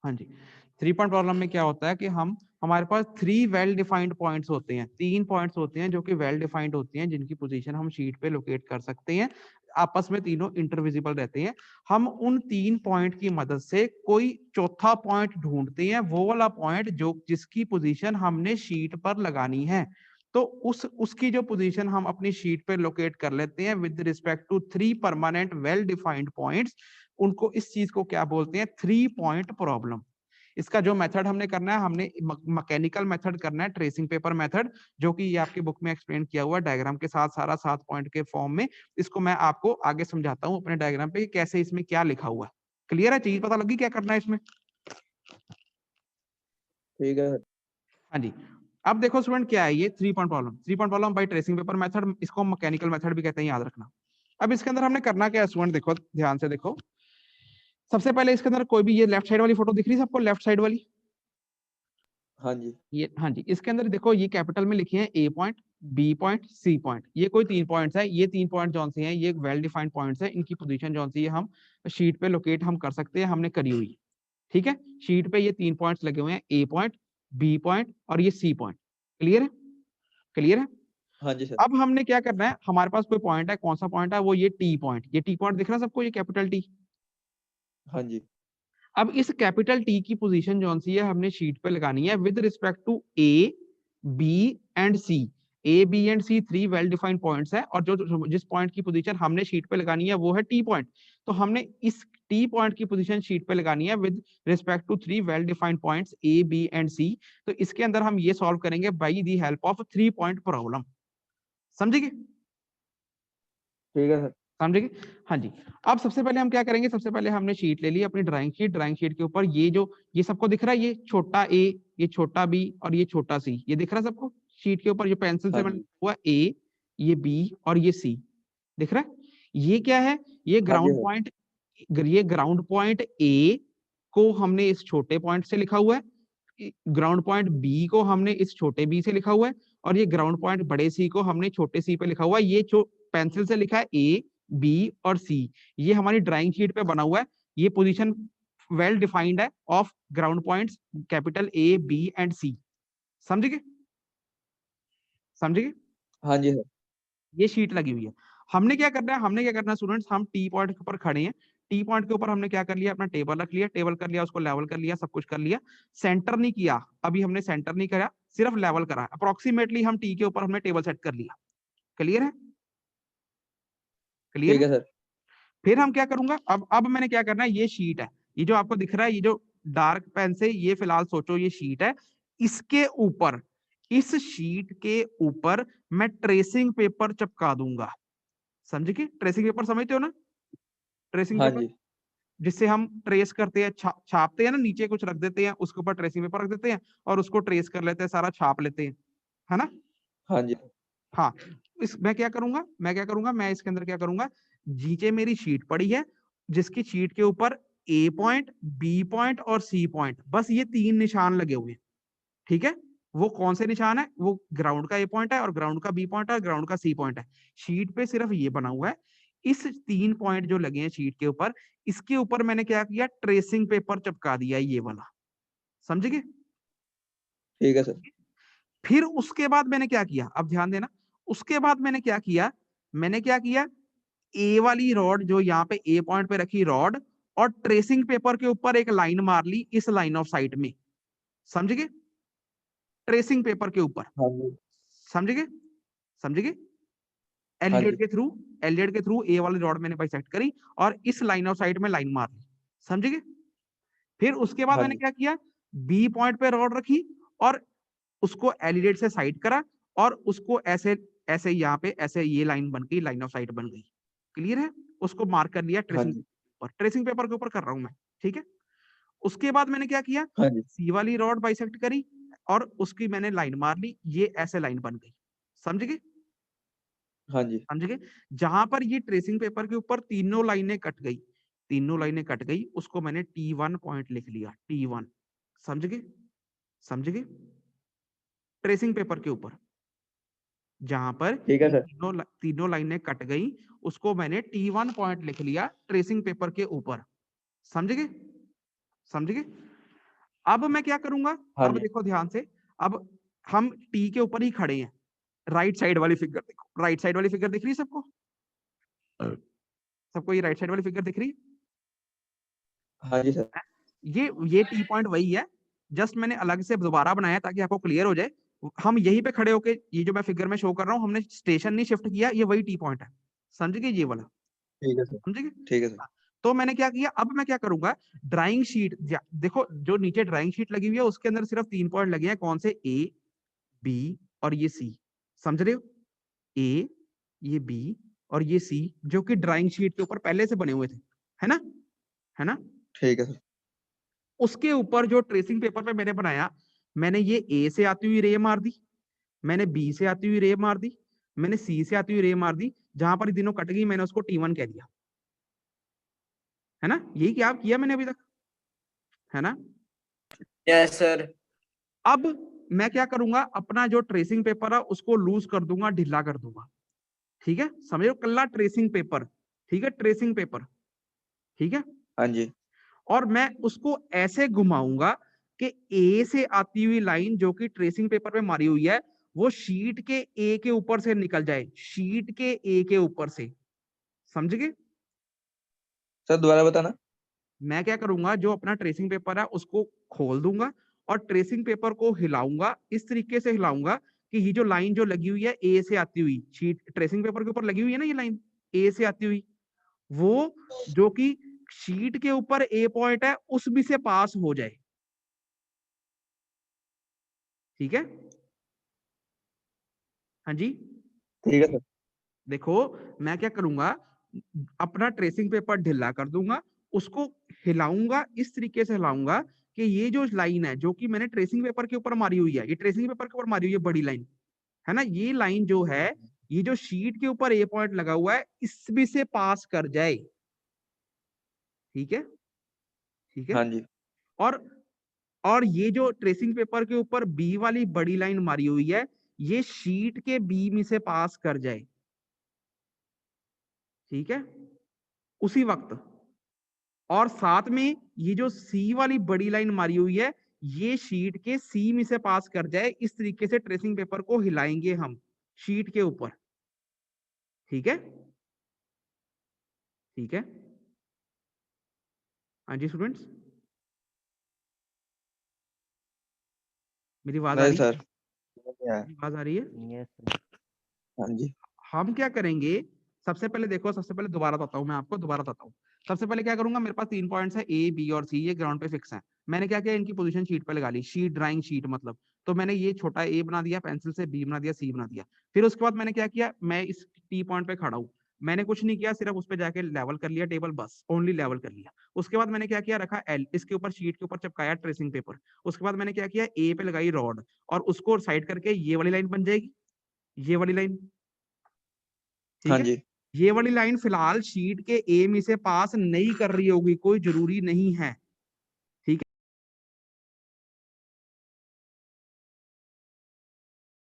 हाँ जी, 3 point problem में क्या होता है कि हमारे पास 3 वेल डिफाइंड पॉइंट्स होते हैं, 3 पॉइंट्स होते हैं जो कि वेल डिफाइंड होती हैं, जिनकी पोजीशन हम शीट पे लोकेट कर सकते हैं, आपस में तीनों इंटरविजिबल रहते हैं। हम उन 3 पॉइंट की मदद से कोई चौथा पॉइंट ढूंढते हैं, वो वाला पॉइंट जो जिसकी पोजीशन हमने शीट पर लगानी है। तो उसकी जो पोजीशन हम अपनी शीट पे लोकेट कर लेते हैं with respect to 3 permanent well defined points, उनको इस चीज को क्या बोलते हैं, 3 पॉइंट प्रॉब्लम। इसका जो मेथड हमने करना है, हमने मैकेनिकल मेथड करना है, ट्रेसिंग पेपर मेथड, जो कि ये आपकी बुक में एक्सप्लेन किया हुआ है डायग्राम के साथ, सारा 7 पॉइंट के फॉर्म में। इसको मैं आपको आगे समझाता हूँ अपने डायग्राम पे कि कैसे इसमें क्या लिखा हुआ है। क्लियर है, चीज पता लगी क्या करना है इसमें? ठीक है। हाँ जी, अब देखो स्टूडेंट क्या है ये 3 point problem. 3 point problem by tracing paper method, इसको मैकेनिकल मेथड भी कहते हैं, याद रखना। अब इसके अंदर हमने करना क्या है स्टूडेंट, देखो ध्यान से देखो। सबसे पहले इसके अंदर कोई भी, ये लेफ्ट साइड वाली फोटो दिख रही है सबको, लेफ्ट साइड वाली, हाँ जी। ये हाँ जी, इसके अंदर देखो ये कैपिटल में लिखे हैं A point, B point, C point. ये कोई 3 पॉइंट्स है, ये 3 पॉइंट जौन से हैं ये वेल डिफाइंड पॉइंट्स है, इनकी पोजीशन जौन सी है हम शीट पे लोकेट हम कर सकते हैं, हमने करी हुई। ठीक है, शीट पे ये 3 पॉइंट्स लगे हुए हैं, ए पॉइंट, बी पॉइंट और ये सी पॉइंट। क्लियर है, क्लियर है। हाँ जी सर। अब हमने क्या करना है, हमारे पास कोई पॉइंट है, कौन सा पॉइंट है वो, ये टी पॉइंट। ये टी पॉइंट दिख रहा है सबको, ये कैपिटल टी। हाँ जी। अब इस कैपिटल टी की पोजीशन जौन सी है हमने शीट पे लगानी है with respect to A, B and C. A, B and C 3 well defined points है, और जो जिस पॉइंट की पोजीशन हमने शीट पे लगानी है वो है टी पॉइंट। तो हमने इस टी पॉइंट की पोजीशन शीट पे लगानी है with respect to 3 well defined points A, B and C. तो इसके अंदर हम ये सॉल्व करेंगे by the help of 3 point problem. समझेंगे, ठीक है सर। समझेंगे। हाँ जी, अब सबसे पहले हम क्या करेंगे, सबसे पहले हमने शीट ले ली अपनी ड्राइंग शीट। ड्राइंग शीट के ऊपर ये जो, ये सबको दिख रहा है, ये छोटा ए, ये छोटा बी और ये छोटा सी, ये दिख रहा है सबको शीट के ऊपर, जो पेंसिल हाँ से बना जी। हुआ ए, ये बी और ये सी दिख रहा है। ये क्या है, ये हाँ जी ग्राउंड सर। पॉइंट, ये ग्राउंड पॉइंट ए को हमने इस छोटे पॉइंट से लिखा हुआ है, ग्राउंड पॉइंट बी को हमने इस छोटे बी से लिखा हुआ है, और ये ग्राउंड पॉइंट बड़े सी को हमने छोटे सी पे लिखा हुआ है। ये पेंसिल से लिखा है ए, बी और सी, ये हमारी ड्राइंग शीट पे बना हुआ है। ये पोजीशन वेल डिफाइंड है of ground points capital A, B and C. समझिए, समझिए। हाँ जी सर। ये शीट लगी हुई है। हमने क्या करना है, हमने क्या करना है स्टूडेंट्स, हम टी पॉइंट के ऊपर खड़े हैं। टी पॉइंट के ऊपर हमने क्या कर लिया, अपना टेबल रख लिया, टेबल कर लिया, उसको लेवल कर लिया, सब कुछ कर लिया। सेंटर नहीं किया, अभी हमने सेंटर नहीं करा, सिर्फ लेवल करा। अप्रोक्सीमेटली हम टी के ऊपर हमने टेबल सेट कर लिया। क्लियर है, क्लियर ठीक है। है सर। फिर हम क्या करूंगा, अब मैंने क्या करना है, ये शीट है, ये जो आपको दिख रहा है, ये जो डार्क पेन से, ये फिलहाल सोचो ये शीट है। इसके ऊपर, इस शीट के ऊपर मैं ट्रेसिंग पेपर चिपका दूंगा। समझे कि ट्रेसिंग पेपर समझते हो ना, ट्रेसिंग हाँ पेपर जी। जिससे हम ट्रेस करते हैं, छापते हैं ना, नीचे कुछ रख देते हैं, उसके ऊपर ट्रेसिंग पेपर रख देते हैं और उसको ट्रेस कर लेते हैं, सारा छाप लेते हैं, है ना। हाँ जी। हाँ, मैं क्या करूंगा, मैं इसके अंदर क्या करूंगा, नीचे मेरी शीट पड़ी है, जिसकी शीट के ऊपर ए पॉइंट, बी पॉइंट और सी पॉइंट, बस ये 3 निशान लगे हुए हैं। ठीक है, वो कौन से निशान है, वो ग्राउंड का ए पॉइंट है और ग्राउंड का बी पॉइंट है और ग्राउंड का सी पॉइंट है। शीट पे सिर्फ ये बना हुआ है। इस 3 पॉइंट जो लगे हैं शीट के ऊपर, इसके ऊपर मैंने क्या किया, ट्रेसिंग पेपर चिपका दिया, ये वाला। समझ गए। ठीक है सर। फिर उसके बाद मैंने क्या किया, अब ध्यान देना, उसके बाद मैंने क्या किया, ए वाली रॉड जो यहाँ पे ए पॉइंट पे रखी रॉड, और ट्रेसिंग पेपर के ऊपर एक लाइन मार ली इस लाइन ऑफ साइट में। समझ गए, ट्रेसिंग पेपर के ऊपर। हाँ जी। समझ गए, समझ गए। हाँ एलिडेट जी। के थ्रू, एलिडेट के थ्रू ए वाली रॉड मैंने बाइसेक्ट करी और इस लाइन ऑफ साइट में लाइन मार ली। समझ गए। फिर उसके बाद हाँ मैंने जी। क्या किया, बी पॉइंट पे रॉड रखी और उसको एलिडेट से साइड करा, और उसको ऐसे ऐसे यहाँ पे ऐसे ये लाइन बन गई, लाइन ऑफ साइट बन गई। क्लियर है, उसको मार्क कर लिया हाँ ट्रेसिंग जी। पेपर, ट्रेसिंग पेपर के ऊपर कर रहा हूं मैं। ठीक है, उसके बाद मैंने क्या किया, हाँ जी। सी वाली रॉड बाइसेक्ट करी और उसकी मैंने लाइन मार ली, ये ऐसे लाइन बन गई। समझ गए, हाँ जी। समझ गए। जहां पर ये ट्रेसिंग पेपर के ऊपर तीनों लाइनें कट गई, तीनों लाइनें कट गई, उसको मैंने T1 पॉइंट लिख लिया, T1। समझ गए, समझ गए। ट्रेसिंग पेपर के ऊपर जहां पर ठीक है ये सर। तीनों लाइनें कट गई, उसको मैंने T1 पॉइंट लिख लिया ट्रेसिंग पेपर के ऊपर। समझ गए, समझ गए। अब मैं क्या करूंगा, हाँ अब जी। देखो ध्यान से, अब हम टी के ऊपर ही खड़े हैं, राइट साइड वाली फिगर देखो, राइट साइड वाली फिगर दिख रही है सबको, सबको ये राइट साइड वाली फिगर दिख रही हाँ जी सर। है? ये टी पॉइंट वही है, जस्ट मैंने अलग से दोबारा बनाया ताकि आपको क्लियर हो जाए। हम यहीं पे खड़े होके, ये जो मैं फिगर में शो कर रहा हूँ, हमने स्टेशन नहीं शिफ्ट किया, ये वही टी पॉइंट है, समझ गए ये वाला, ठीक है सर। समझ गए? ठीक है सर। हाँ, तो मैंने क्या किया, अब मैं क्या करूंगा, ड्राइंग शीट देखो, जो नीचे ड्राइंग शीट लगी हुई है उसके अंदर सिर्फ 3 पॉइंट लगे हैं, कौन से, ए, बी और ये सी, समझ रहे हो? ए, ये बी और ये सी, जो कि ड्राइंग शीट के ऊपर पहले से बने हुए थे, है ना, है ना? ठीक है सर। उसके ऊपर जो ट्रेसिंग पेपर पे मैंने बनाया, मैंने ये ए से आती हुई रे मार दी, मैंने बी से आती हुई रे मार दी, मैंने सी से आती हुई रे मार दी, जहां पर तीनों कट गई मैंने उसको T1 कह दिया, है ना? यही क्या किया मैंने अभी तक, है ना? Yes sir. अब मैं क्या करूंगा, अपना जो ट्रेसिंग पेपर है उसको लूज कर दूंगा, ढीला कर दूंगा, ठीक है, समझो, कल्ला ट्रेसिंग पेपर, ठीक है, ट्रेसिंग पेपर, ठीक है, हाँ जी। और मैं उसको ऐसे घुमाऊंगा कि ए से आती हुई लाइन जो कि ट्रेसिंग पेपर पे मारी हुई है, वो शीट के ए के ऊपर से निकल जाए, शीट के ए के ऊपर से, समझ गए? सर दोबारा बताना। मैं क्या करूंगा, जो अपना ट्रेसिंग पेपर है उसको खोल दूंगा और ट्रेसिंग पेपर को हिलाऊंगा, इस तरीके से हिलाऊंगा कि ये जो लाइन जो लगी हुई है ए से आती हुई, शीट ट्रेसिंग पेपर के ऊपर लगी हुई है ना, ये लाइन ए से आती हुई, वो जो कि शीट के ऊपर ए पॉइंट है उस भी से पास हो जाए, ठीक है, हाँ जी। ठीक है सर। देखो मैं क्या करूंगा, अपना ट्रेसिंग पेपर ढीला कर दूंगा, उसको हिलाऊंगा, इस तरीके से हिलाऊंगा कि ये जो लाइन है जो कि मैंने ट्रेसिंग पेपर के ऊपर मारी हुई है, ये ट्रेसिंग पेपर के ऊपर मारी हुई है बड़ी लाइन, है ना, ये लाइन जो है, ये जो शीट के ऊपर ए पॉइंट लगा हुआ है इस भी से पास कर जाए, ठीक है, ठीक है। हाँ जी। और ये जो ट्रेसिंग पेपर के ऊपर बी वाली बड़ी लाइन मारी हुई है, ये शीट के बी में से पास कर जाए, ठीक है, उसी वक्त, और साथ में ये जो सी वाली बड़ी लाइन मारी हुई है, ये शीट के सी में से पास कर जाए, इस तरीके से ट्रेसिंग पेपर को हिलाएंगे हम शीट के ऊपर, ठीक है, ठीक है, हाँ जी स्टूडेंट्स, मेरी आवाज आ नहीं रही है? सर, समझ नहीं आया। मेरी आवाज आ रही है? यस हाँ जी। हम क्या करेंगे, सबसे पहले देखो, सबसे पहले दोबारा बताता हूँ मैं आपको, दोबारा बताता हूँ। सबसे पहले क्या करूंगा, मेरे पास 3 पॉइंट्स है ए, बी और सी, ये ग्राउंड पे फिक्स है। मैंने क्या किया, इनकी पोजीशन शीट पे लगा ली, शीट ड्राइंग शीट मतलब, तो मैंने ये छोटा ए बना दिया पेंसिल से, बी बना दिया, सी बना दिया। फिर उसके बाद मैंने क्या किया, मैं इस टी पॉइंट पे खड़ा हूँ, मैंने कुछ नहीं किया, सिर्फ उस पर जाके लेवल कर लिया टेबल, बस ओनली लेवल कर लिया। उसके बाद मैंने क्या किया, रखा एल, इसके ऊपर शीट के ऊपर चिपकाया ट्रेसिंग पेपर। उसके बाद मैंने क्या किया, ए पे लगाई रॉड, और उसको साइड करके ये वाली लाइन बन जाएगी, ये वाली लाइन, हाँ ठीक है। जी। ये वाली लाइन फिलहाल शीट के ए में से पास नहीं कर रही होगी, कोई जरूरी नहीं है,